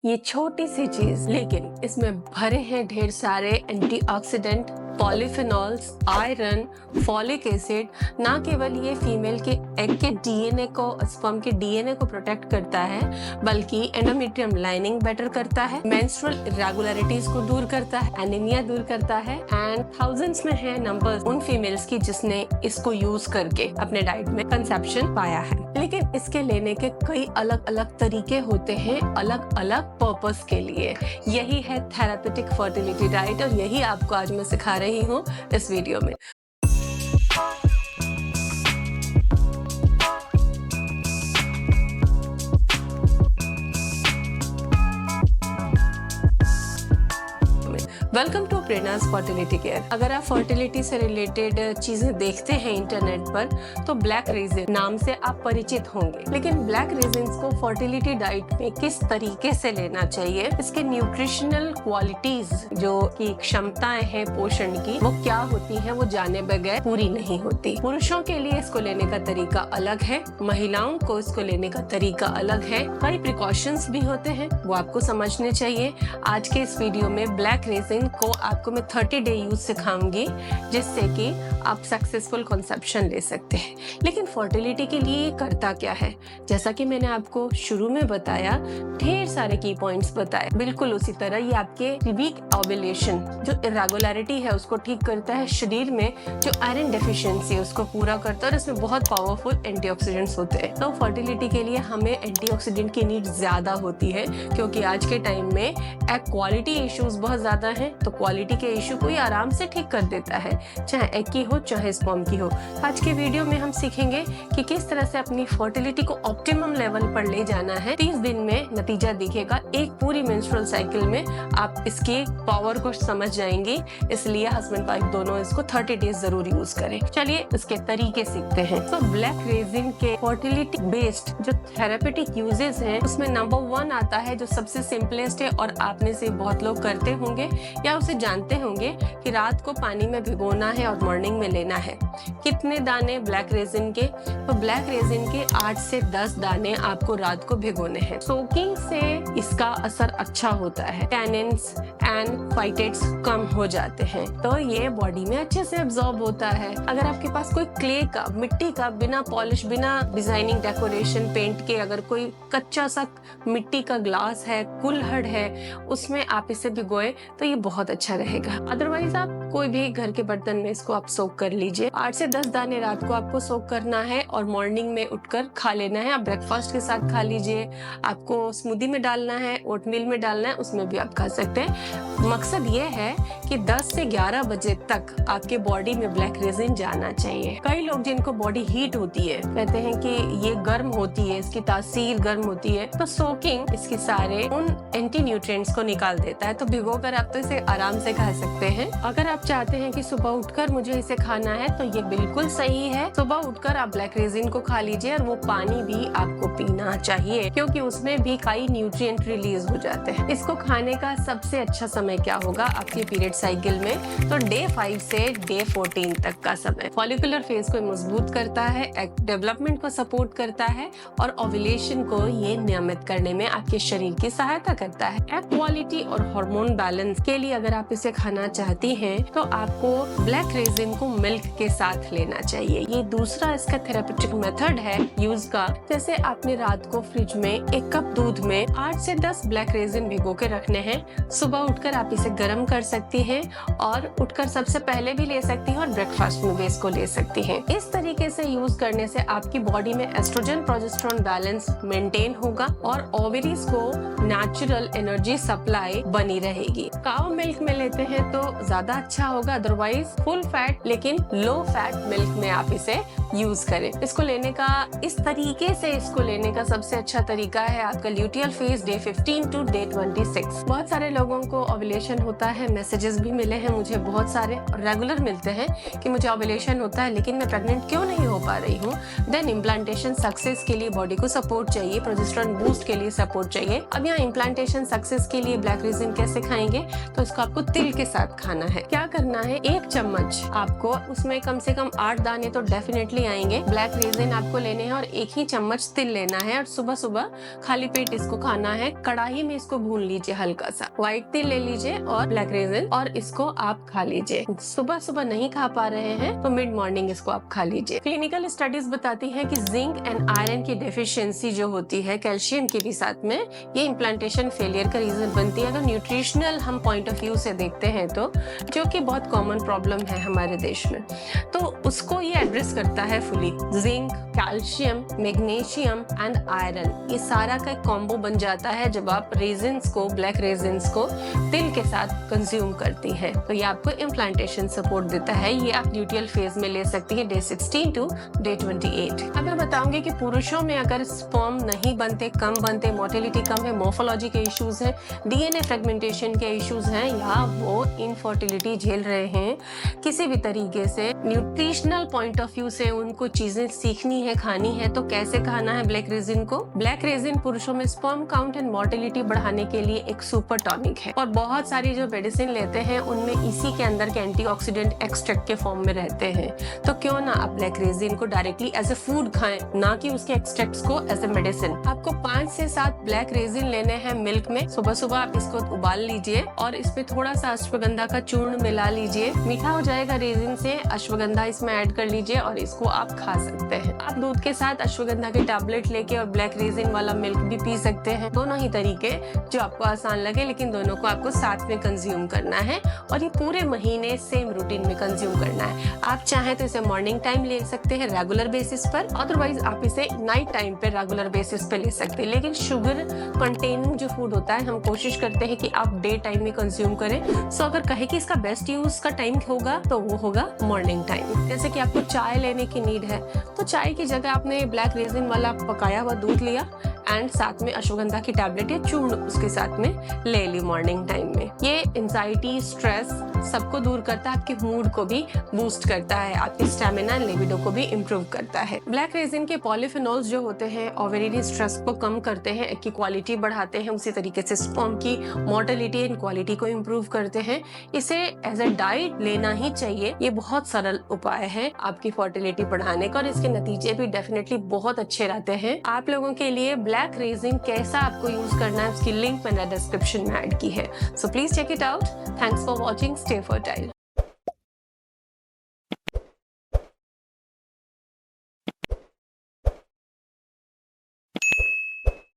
ये छोटी सी चीज लेकिन इसमें भरे हैं ढेर सारे antioxidant, polyphenols, iron, folic acid. ना केवल ये फीमेल के एग के डीएनए को, स्पर्म के डीएनए को प्रोटेक्ट करता है, बल्कि एंडोमेट्रियम लाइनिंग बेटर करता है, मेंस्ट्रुअल इरेगुलरिटीज को दूर करता है, एनीमिया दूर करता है। एंड थाउजेंड्स में है नंबर्स उन फीमेल्स की जिसने इसको यूज करके अपने डाइट में कंसेप्शन पाया है। लेकिन इसके लेने के कई अलग अलग तरीके होते हैं, अलग अलग पर्पस के लिए। यही है थेरापेटिक फर्टिलिटी डाइट और यही आपको आज मैं सिखा रही हूँ इस वीडियो में। Welcome to Prerna's fertility care. अगर आप फर्टिलिटी से रिलेटेड चीजें देखते हैं इंटरनेट पर तो ब्लैक रेजिन नाम से आप परिचित होंगे। लेकिन ब्लैक रेजिन्स को फर्टिलिटी डाइट में किस तरीके से लेना चाहिए, इसके न्यूट्रिशनल क्वालिटीज जो की क्षमताएं हैं पोषण की, वो क्या होती हैं, वो जाने बगैर पूरी नहीं होती। पुरुषों के लिए इसको लेने का तरीका अलग है, महिलाओं को इसको लेने का तरीका अलग है। कई प्रिकॉशंस भी होते हैं, वो आपको समझने चाहिए। आज के इस वीडियो में ब्लैक रेजिन को आपको मैं 30 डे यूज सिखाऊंगी, जिससे कि आप सक्सेसफुल कंसेप्शन ले सकते हैं। लेकिन फर्टिलिटी के लिए ये करता क्या है, जैसा कि मैंने आपको शुरू में बताया, ढेर सारे की पॉइंट्स बताए। बिल्कुल उसी तरह ये आपके वीक ओव्यूलेशन, जो इरेगुलरिटी है, उसको ठीक करता है। शरीर में जो आयरन डेफिशिएंसी है उसको पूरा करता है और इसमें बहुत पावरफुल एंटीऑक्सीडेंट्स होते हैं। तो फर्टिलिटी के लिए हमें एंटीऑक्सीडेंट की नीड ज्यादा होती है, क्योंकि आज के टाइम में एग क्वालिटी इश्यूज बहुत ज्यादा है। तो क्वालिटी के इशू को ही आराम से ठीक कर देता है, चाहे एग की हो चाहे स्पर्म की हो। आज के वीडियो में हम सीखेंगे कि किस तरह से अपनी फर्टिलिटी को ऑप्टिमम लेवल पर ले जाना है। 30 दिन में नतीजा दिखेगा, एक पूरी मेंस्ट्रुअल साइकिल में आप इसकी पावर को समझ जाएंगे। इसलिए हस्बैंड वाइफ दोनों इसको 30 डेज जरूर यूज करें। चलिए इसके तरीके सीखते हैं। तो ब्लैक रेजिन के फर्टिलिटी बेस्ड जो थेरापेटिक यूजेस हैं, उसमें नंबर 1 आता है जो सबसे सिंपलेस्ट है और आप में से बहुत लोग करते होंगे या उसे जानते होंगे, कि रात को पानी में भिगोना है और मॉर्निंग में लेना है। कितने दाने ब्लैक रेजिन के? तो ब्लैक रेजिन के 8 से 10 दाने आपको रात को भिगोने हैं। सोकिंग से इसका असर अच्छा होता है, टैनिन्स एंड फाइटेट्स कम हो जाते हैं, तो ये बॉडी में अच्छे से एब्जॉर्ब होता है। अगर आपके पास कोई क्ले का, मिट्टी का, बिना पॉलिश, बिना डिजाइनिंग, डेकोरेशन, पेंट के अगर कोई कच्चा सा मिट्टी का ग्लास है, कुल्हड़ है, उसमें आप इसे भिगोए तो ये बहुत अच्छा रहेगा। अदरवाइज आप कोई भी घर के बर्तन में इसको आप सोक कर लीजिए। 8 से 10 दाने रात को आपको सोक करना है और मॉर्निंग में उठकर खा लेना है। आप ब्रेकफास्ट के साथ खा लीजिए, आपको स्मूदी में डालना है, ओटमील में डालना है, उसमें भी आप खा सकते हैं। मकसद ये है कि 10 से 11 बजे तक आपके बॉडी में ब्लैक रेजिन जाना चाहिए। कई लोग जिनको बॉडी हीट होती है, कहते हैं कि ये गर्म होती है, इसकी तासीर गर्म होती है, तो सोकिंग इसके सारे उन एंटी न्यूट्रिएंट्स को निकाल देता है। तो भिगोकर आप तो इसे आराम से खा सकते हैं। अगर आप चाहते हैं कि सुबह उठकर मुझे इसे खाना है, तो ये बिल्कुल सही है। सुबह उठकर आप ब्लैक रेजिन को खा लीजिए और वो पानी भी आपको पीना चाहिए, क्योंकि उसमें भी कई न्यूट्रिएंट रिलीज हो जाते हैं। इसको खाने का सबसे अच्छा समय क्या होगा आपके पीरियड साइकिल में? तो डे 5 से डे 14 तक का समय। फॉलिकुलर फेज को मजबूत करता है, एग डेवलपमेंट को सपोर्ट करता है और ओव्यूलेशन को ये नियमित करने में आपके शरीर की सहायता करता है। एग क्वालिटी और हार्मोन बैलेंस के लिए अगर आप इसे खाना चाहती हैं, तो आपको ब्लैक रेजिन को मिल्क के साथ लेना चाहिए। ये दूसरा इसका थेरापेटिक मेथड है यूज का। जैसे आपने रात को फ्रिज में 1 कप दूध में 8 से 10 ब्लैक रेजिन भिगो के रखने हैं। सुबह उठकर आप इसे गर्म कर सकती हैं और उठकर सबसे पहले भी ले सकती हैं और ब्रेकफास्ट में भी इसको ले सकती हैं। इस तरीके से यूज करने से आपकी बॉडी में एस्ट्रोजन प्रोजेस्टेरोन बैलेंस मेंटेन होगा और ओवरीज को नेचुरल एनर्जी सप्लाई बनी रहेगी। काऊ मिल्क में लेते हैं तो ज्यादा अच्छा होगा, अदरवाइज फुल फैट लेकिन लो फैट मिल्क में आप इसे यूज करें। इसको लेने का, इस तरीके से इसको लेने का सबसे अच्छा तरीका है आपका luteal phase day 15 to day 26। बहुत सारे लोगों को ओव्यूलेशन होता है, मैसेजेस भी मिले हैं मुझे, बहुत सारे रेगुलर मिलते हैं कि मुझे ओव्यूलेशन होता है लेकिन मैं प्रेग्नेंट क्यों नहीं हो पा रही हूँ। देन इम्प्लांटेशन सक्सेस के लिए बॉडी को सपोर्ट चाहिए, प्रोजेस्टेरोन बूस्ट के लिए सपोर्ट चाहिए। अब यहाँ इम्प्लांटेशन सक्सेस के लिए ब्लैक रेजिन कैसे खाएंगे? तो इसको आपको तिल के साथ खाना है। क्या करना है, 1 चम्मच आपको, उसमें कम से कम 8 दाने तो डेफिनेटली ले आएंगे। ब्लैक रेजिन आपको लेने हैं और एक ही चम्मच तिल लेना है और सुबह सुबह खाली पेट इसको खाना है। कढ़ाई में इसको भून लीजिए हल्का सा, व्हाइट तिल ले लीजिए और ब्लैक रेजिन, और इसको आप खा लीजिए। सुबह सुबह नहीं खा पा रहे हैं तो मिड मॉर्निंग इसको आप खा लीजिए। क्लिनिकल स्टडीज बताती हैं कि जिंक एंड आयरन की डेफिशिएंसी जो होती है, कैल्शियम के भी साथ में, ये इम्प्लांटेशन फेलियर का रीजन बनती है। अगर न्यूट्रिशनल हम पॉइंट ऑफ व्यू से देखते हैं तो, जो कि बहुत कॉमन प्रॉब्लम है हमारे देश में, तो उसको ये एड्रेस करता है fully. Zinc, calcium, magnesium and iron, ये सारा का कॉम्बो बन जाता है जब आप रेजिन्स को, ब्लैक रेजिन्स को तिल के साथ कंज्यूम करती हैं। तो ये आपको इम्प्लांटेशन सपोर्ट देता है। ये आप ल्यूटियल फेज में ले सकती है, डे 16 टू डे 28। अब मैं बताऊंगी कि पुरुषों में अगर स्पर्म नहीं बनते, कम बनते, मोटिलिटी कम है, मोर्फोलॉजी के इश्यूज हैं, डीएनए फ्रेगमेंटेशन के इश्यूज हैं, या वो इनफर्टिलिटी झेल रहे हैं, किसी भी तरीके से न्यूट्रिशनल पॉइंट ऑफ व्यू से उनको चीजें सीखनी है, खानी है, तो कैसे खाना है ब्लैक रेजिन को। ब्लैक रेजिन पुरुषों में स्पर्म काउंट एंड मोटिलिटी बढ़ाने के लिए एक सुपर टॉनिक है, और बहुत सारी जो मेडिसिन लेते हैं उनमें इसी के अंदर के एंटीऑक्सीडेंट एक्सट्रैक्ट के फॉर्म में रहते हैं। तो क्यों ना आप ब्लैक रेजिन को डायरेक्टली एज ए फूड खाएं, ना कि उसके एक्सट्रैक्ट्स को एज ए मेडिसिन। आपको 5 से 7 ब्लैक रेजिन लेने हैं मिल्क में। सुबह सुबह आप इसको उबाल लीजिए और इसमें थोड़ा सा अश्वगंधा का चूर्ण मिला लीजिए। मीठा हो जाएगा रेजिन से, अश्वगंधा इसमें ऐड कर लीजिए और इसको आप खा सकते हैं। आप दूध के साथ अश्वगंधा की टैबलेट लेके और ब्लैक रेजिन वाला मिल्क भी पी सकते हैं। दोनों ही तरीके जो आपको आसान लगे, लेकिन दोनों को आपको साथ में कंज्यूम करना है और ये पूरे महीने सेम रूटीन में कंज्यूम करना है। आप चाहें तो इसे मॉर्निंग टाइम ले सकते हैं रेगुलर बेसिस पर, अदरवाइज आप इसे नाइट टाइम पे रेगुलर बेसिस पे ले सकते हैं। लेकिन शुगर कंटेनिंग जो फूड होता है, हम कोशिश करते हैं कि आप डे टाइम में कंज्यूम करें। सो अगर कहे कि इसका बेस्ट यूज का टाइम होगा तो वो होगा मॉर्निंग टाइम। जैसे कि आपको चाय लेने की नीड है, तो चाय की जगह आपने ब्लैक रेजिन वाला पकाया हुआ दूध लिया एंड साथ में अश्वगंधा की टैबलेट या चूर्ण उसके साथ में ले ली मॉर्निंग टाइम में। ये एंजाइटी, स्ट्रेस सबको दूर करता है, आपके मूड को भी बूस्ट करता है, आपकी स्टेमिना एंड लिबिडो को भी इम्प्रूव करता है। ब्लैक रेजिन के पॉलीफेनॉल्स जो होते हैं ओवेरियन स्ट्रेस को कम करते हैं, एग की क्वालिटी बढ़ाते हैं, उसी तरीके से स्पर्म की मोटिलिटी एंड क्वालिटी को इम्प्रूव करते हैं। इसे एज ए डाइट लेना ही चाहिए। ये बहुत सरल उपाय है आपकी फर्टिलिटी बढ़ाने का और इसके नतीजे भी डेफिनेटली बहुत अच्छे रहते हैं। आप लोगों के लिए ब्लैक रेजिन कैसा आपको यूज करना है उसकी लिंक मैंने डिस्क्रिप्शन में ऐड की है, so please check it out. Thanks for watching, stay fertile.